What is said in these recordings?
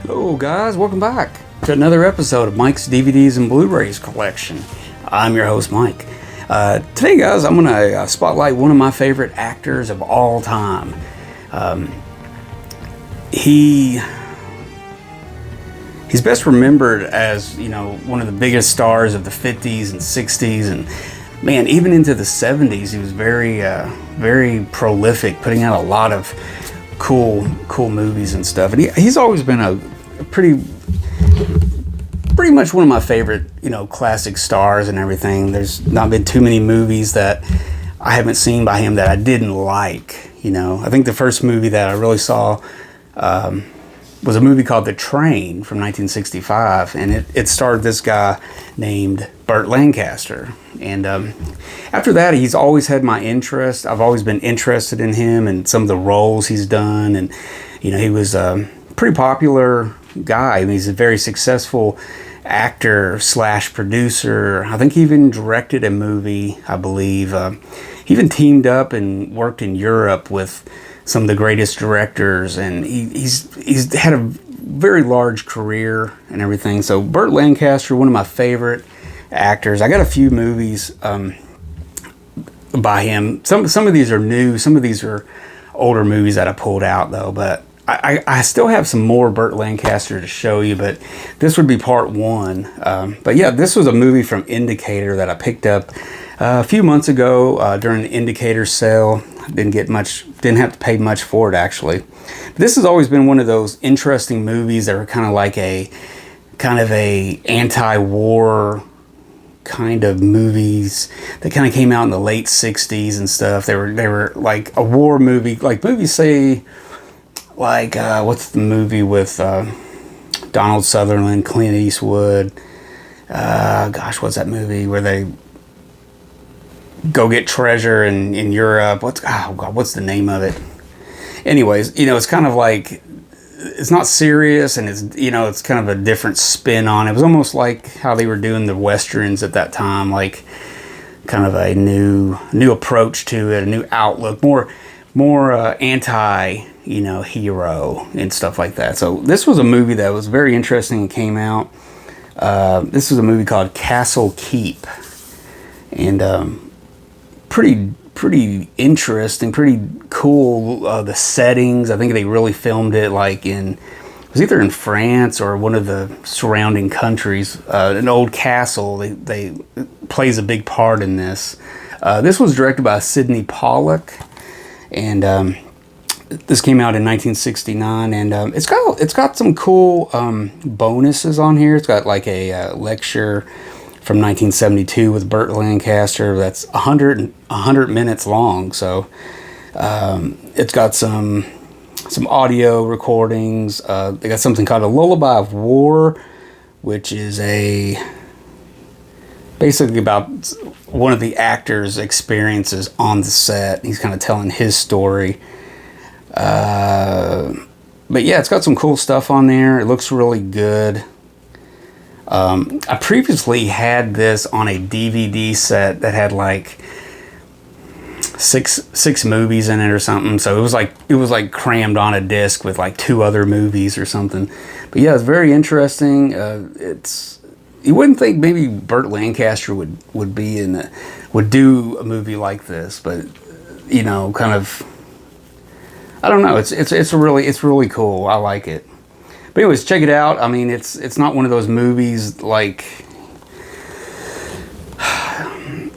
Hello guys, welcome back to another episode of Mike's DVDs and Blu-rays collection. I'm your host Mike. Today guys, I'm going to spotlight one of my favorite actors of all time. He's best remembered as, one of the biggest stars of the 50s and 60s, and man, even into the 70s, he was very prolific, putting out a lot of cool movies and stuff. And he's always been a pretty much one of my favorite, classic stars and everything. There's not been too many movies that I haven't seen by him that I didn't like. I think the first movie that I really saw was a movie called The Train from 1965, and it starred this guy named Burt Lancaster. And after that, he's always had my interest. I've always been interested in him and some of the roles he's done. And, he was a pretty popular guy. I mean, he's a very successful actor / producer. I think he even directed a movie, I believe. He even teamed up and worked in Europe with some of the greatest directors, and he's had a very large career and everything. So Burt Lancaster, one of my favorite actors. I got a few movies by him. Some of these are new, some of these are older movies that I pulled out though, but I still have some more Burt Lancaster to show you, but this would be part one. But yeah, this was a movie from Indicator that I picked up a few months ago during the Indicator sale. Didn't have to pay much for it actually. But this has always been one of those interesting movies that were kind of like a anti-war kind of movies that kind of came out in the late 60s and stuff. They were like a war movie, like movies say, like what's the movie with Donald Sutherland, Clint Eastwood, what's that movie where they go get treasure in Europe? What's the name of it? Anyways, it's kind of like, it's not serious, and it's kind of a different spin on it. It was almost like how they were doing the westerns at that time, like kind of a new approach to it, a new outlook, more anti hero and stuff like that. So this was a movie that was very interesting and came out. This was a movie called Castle Keep, and pretty interesting, pretty cool. The settings, I think they really filmed it like it was either in France or one of the surrounding countries. An old castle, they plays a big part in this. This was directed by Sidney Pollack, and this came out in 1969, and it's got some cool bonuses on here. It's got like a lecture from 1972 with Burt Lancaster that's 100 minutes long. So it's got some audio recordings. They got something called A Lullaby of War, which is basically about one of the actors' experiences on the set. He's kind of telling his story. But yeah, it's got some cool stuff on there. It looks really good. I previously had this on a DVD set that had like six movies in it or something. So it was like crammed on a disc with like 2 other movies or something. But yeah, it's very interesting. You wouldn't think maybe Burt Lancaster would do a movie like this, but kind of, I don't know. It's really cool. I like it. But anyways, check it out. I mean, it's not one of those movies like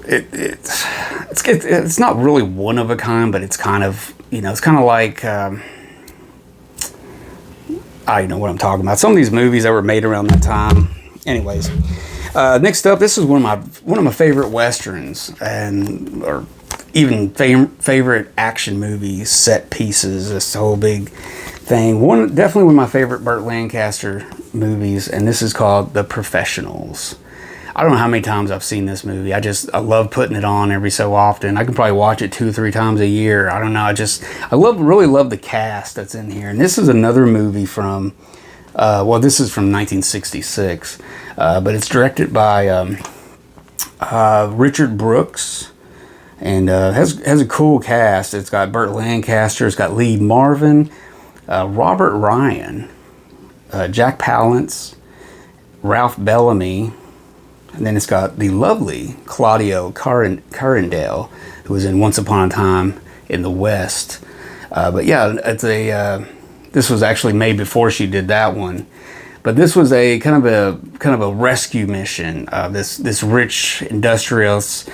it's not really one of a kind, but it's kind of it's kind of like I know what I'm talking about. Some of these movies that were made around that time. Anyways, next up, this is one of my favorite westerns, or even favorite action movies, set pieces. This whole big thing. Definitely one of my favorite Burt Lancaster movies, and this is called The Professionals. I don't know how many times I've seen this movie. I love putting it on every so often. I can probably watch it 2 or 3 times a year. I don't know. Really love the cast that's in here. And this is another movie from, this is from 1966, but it's directed by Richard Brooks, and has a cool cast. It's got Burt Lancaster. It's got Lee Marvin, Robert Ryan, Jack Palance, Ralph Bellamy, and then it's got the lovely Claudio Carindale, who was in Once Upon a Time in the West. But yeah, this was actually made before she did that one. But this was a kind of a rescue mission. This rich industrialist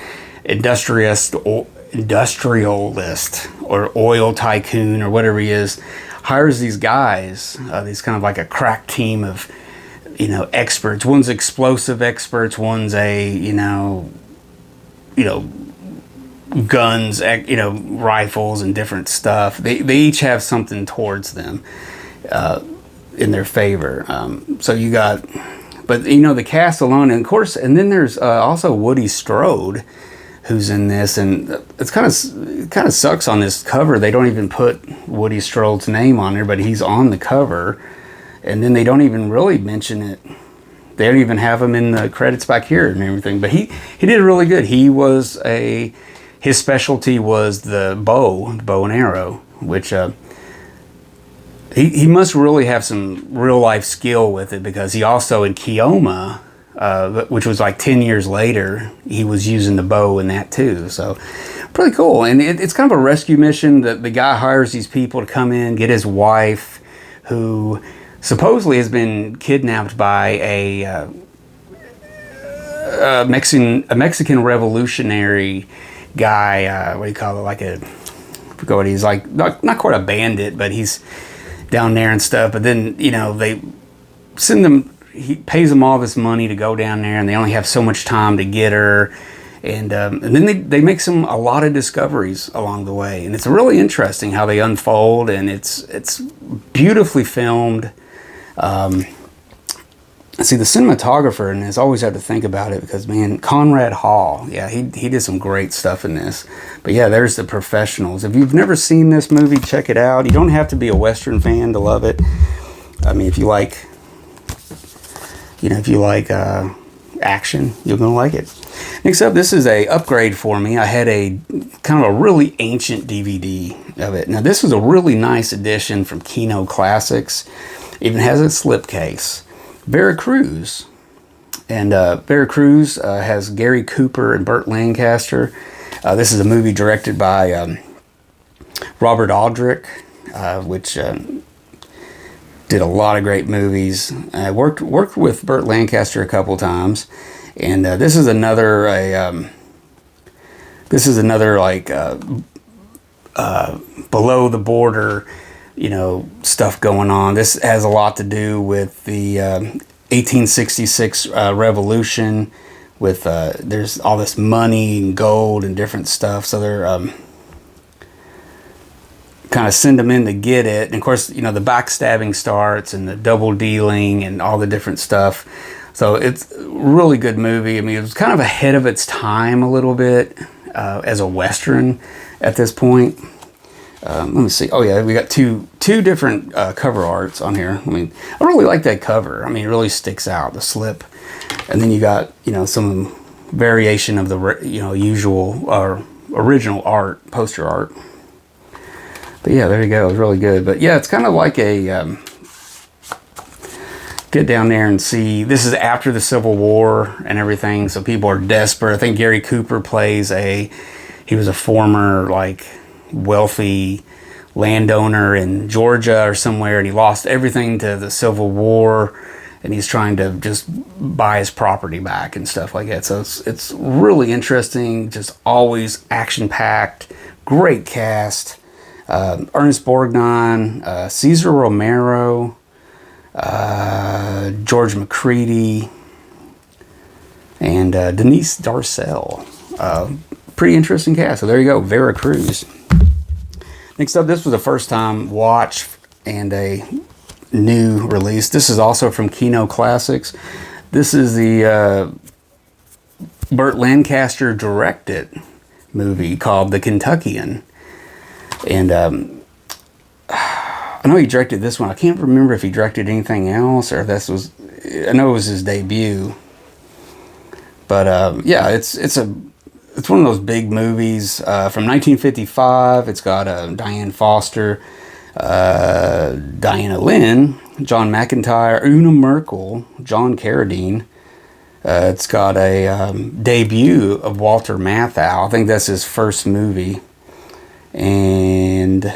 or oil tycoon or whatever he is hires these guys, these kind of like a crack team of experts. One's explosive experts, one's guns, rifles and different stuff. They each have something towards them in their favor. So you got, but the cast alone, and of course, and then there's also Woody Strode, who's in this, and it kind of sucks on this cover. They don't even put Woody Strode's name on there, but he's on the cover, and then they don't even really mention it. They don't even have him in the credits back here and everything. But he did really good. His specialty was the bow and arrow, which he must really have some real life skill with it, because he also in Keoma, which was like 10 years later, he was using the bow in that too. So pretty cool. And it's kind of a rescue mission. The guy hires these people to come in, get his wife, who supposedly has been kidnapped by a Mexican revolutionary guy. What do you call it? Like I forget what he's like. Not quite a bandit, but he's down there and stuff. But then they send them. He pays them all this money to go down there, and they only have so much time to get her. And then they make a lot of discoveries along the way, and it's really interesting how they unfold. And it's beautifully filmed. See, the cinematographer, and I always have to think about it, because man, Conrad Hall, yeah, he did some great stuff in this. But yeah, there's the professionals. If you've never seen this movie, check it out. You don't have to be a Western fan to love it. I mean, if you like action, you're gonna like it. Next up, this is a upgrade for me. I had a kind of a really ancient DVD of it. Now, this was a really nice edition from Kino Classics. Even has a slipcase. Veracruz. And Veracruz has Gary Cooper and Burt Lancaster. This is a movie directed by Robert Aldrich, which did a lot of great movies. I worked with Burt Lancaster a couple times, and this is another like below the border, stuff going on. This has a lot to do with the 1866 revolution. With there's all this money and gold and different stuff, so they're kind of send them in to get it. And of course, the backstabbing starts and the double dealing and all the different stuff. So it's a really good movie. I mean, it was kind of ahead of its time a little bit as a Western at this point. Let me see. Oh yeah, we got two different cover arts on here. I mean, I really like that cover. I mean, it really sticks out, the slip. And then you got, some variation of the, usual or original art, poster art. But yeah, there you go. It's really good. But yeah, it's kind of like a get down there and see. This is after the Civil War and everything, so people are desperate. I think Gary Cooper plays he was a former like wealthy landowner in Georgia or somewhere, and he lost everything to the Civil War, and he's trying to just buy his property back and stuff like that. So it's really interesting. Just always action packed. Great cast. Ernest Borgnine, Cesar Romero, George McCready, and Denise Darcell. Pretty interesting cast. So there you go, Veracruz. Next up, this was a first time watch and a new release. This is also from Kino Classics. This is the Burt Lancaster directed movie called The Kentuckian. And I know he directed this one. I can't remember if he directed anything else or if this was, I know it was his debut. But yeah, it's one of those big movies from 1955. It's got Diane Foster, Diana Lynn, John McIntyre, Una Merkel, John Carradine. It's got a debut of Walter Matthau. I think that's his first movie. And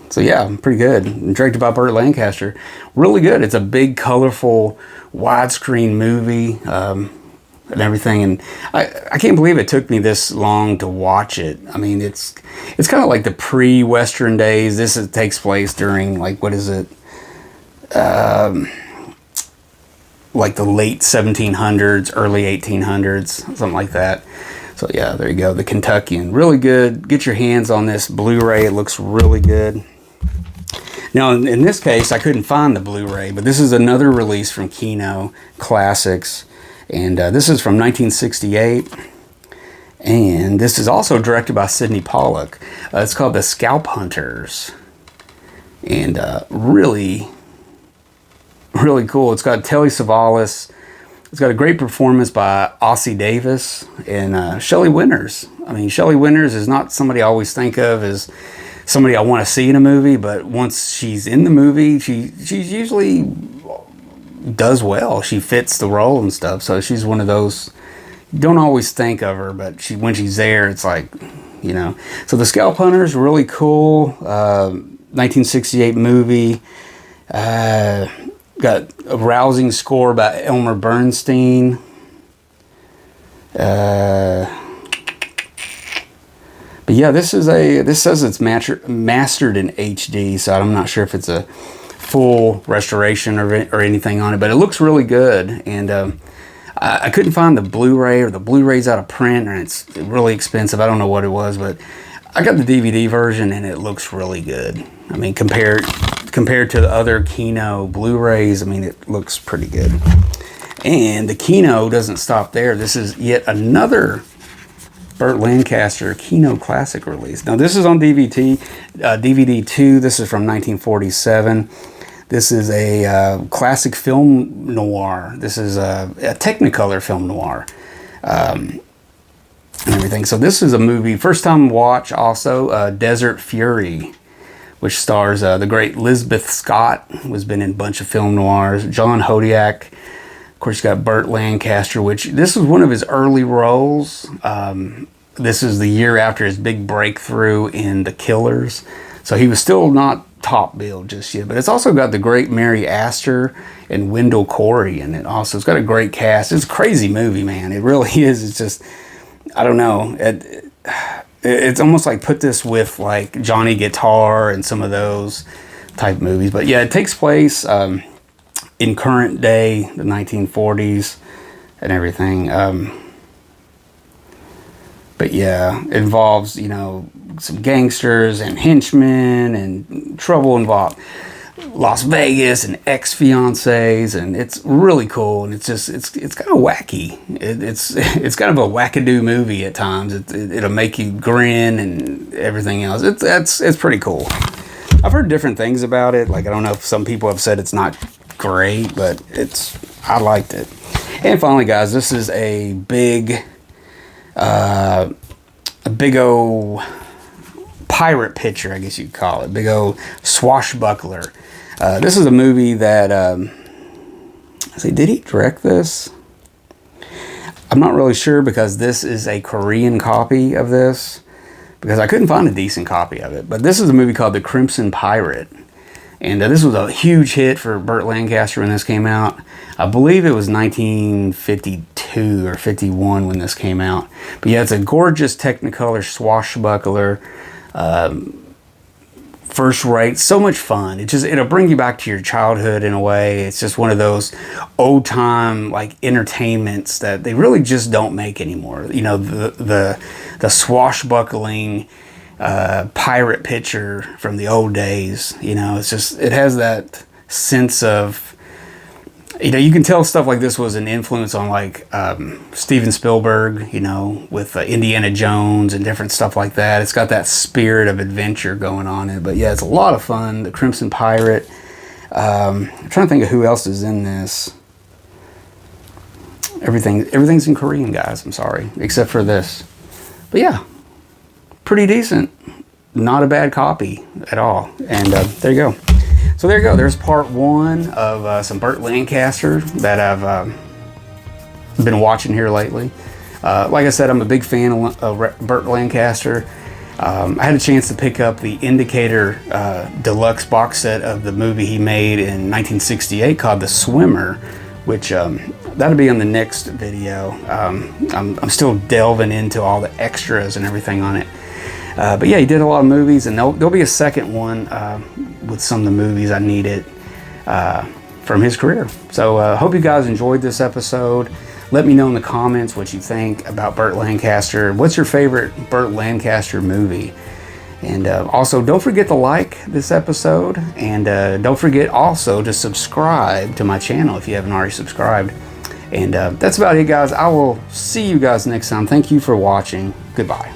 so yeah, pretty good. And directed by Burt Lancaster. Really good. It's a big, colorful, widescreen movie and everything. And I can't believe it took me this long to watch it. I mean, it's kind of like the pre-Western days. Takes place during, like, what is it? Like the late 1700s, early 1800s, something like that. So yeah, there you go. The Kentuckian, really good. Get your hands on this Blu-ray. It looks really good. Now, in this case, I couldn't find the Blu-ray, but this is another release from Kino Classics, and this is from 1968. And this is also directed by Sidney Pollack. It's called The Scalp Hunters, and really cool. It's got Telly Savalas. It's got a great performance by Ossie Davis and Shelley Winters. I mean, Shelley Winters is not somebody I always think of as somebody I want to see in a movie, but once she's in the movie, she usually does well. She fits the role and stuff. So she's one of those, you don't always think of her, but when she's there, it's like, you know. So The Scalp Hunters, really cool. 1968 movie. Got a rousing score by Elmer Bernstein. But yeah, this says it's mastered in HD, so I'm not sure if it's a full restoration or anything on it, but it looks really good. And I couldn't find the Blu-ray, or the Blu-ray's out of print, or it's really expensive. I don't know what it was, but I got the DVD version, and it looks really good. I mean, compared to the other Kino Blu-rays, I mean, it looks pretty good. And the Kino doesn't stop there. This is yet another Burt Lancaster Kino Classic release. Now, this is on DVD, DVD 2. This is from 1947. This is a classic film noir. This is a Technicolor film noir. And everything. So this is a movie, first time watch also, Desert Fury, which stars the great Lisbeth Scott, who's been in a bunch of film noirs. John Hodiak. Of course, you got Burt Lancaster, which this is one of his early roles. This is the year after his big breakthrough in The Killers. So he was still not top billed just yet. But it's also got the great Mary Astor and Wendell Corey in it also. It's got a great cast. It's a crazy movie, man. It really is. It's just, I don't know. It's almost like put this with like Johnny Guitar and some of those type movies. But yeah, it takes place in current day, the 1940s and everything. But yeah, it involves, you know, some gangsters and henchmen and trouble involved. Las Vegas and ex-fiancés, and it's really cool, and it's kind of wacky. It's kind of a wackadoo movie at times. It'll make you grin and everything else. It's pretty cool. I've heard different things about it. Like, I don't know if some people have said it's not great, but I liked it. And finally, guys, this is a big old pirate picture, I guess you'd call it. Big old swashbuckler. This is a movie that, did he direct this? I'm not really sure, because this is a Korean copy of this, because I couldn't find a decent copy of it. But this is a movie called The Crimson Pirate. And this was a huge hit for Burt Lancaster when this came out. I believe it was 1952 or 51 when this came out. But yeah, it's a gorgeous Technicolor swashbuckler. First rate, so much fun. It'll bring you back to your childhood in a way. It's just one of those old time like entertainments that they really just don't make anymore. You know, the swashbuckling pirate picture from the old days. You know, it has that sense of, you know, you can tell stuff like this was an influence on like Steven Spielberg, you know, with Indiana Jones and different stuff like that. It's got that spirit of adventure going on in it. But yeah, it's a lot of fun. The Crimson Pirate. I'm trying to think of who else is in this. Everything's in Korean, guys. I'm sorry, except for this. But yeah, pretty decent. Not a bad copy at all. And there you go. So there you go. There's part one of some Burt Lancaster that I've been watching here lately. Like I said, I'm a big fan of Burt Lancaster. I had a chance to pick up the Indicator deluxe box set of the movie he made in 1968 called The Swimmer, which that'll be on the next video. I'm still delving into all the extras and everything on it. But yeah, he did a lot of movies, and there'll be a second one with some of the movies I needed from his career. So hope you guys enjoyed this episode. Let me know in the comments what you think about Burt Lancaster. What's your favorite Burt Lancaster movie? And also, don't forget to like this episode, and don't forget also to subscribe to my channel if you haven't already subscribed. And that's about it, guys. I will see you guys next time. Thank you for watching. Goodbye.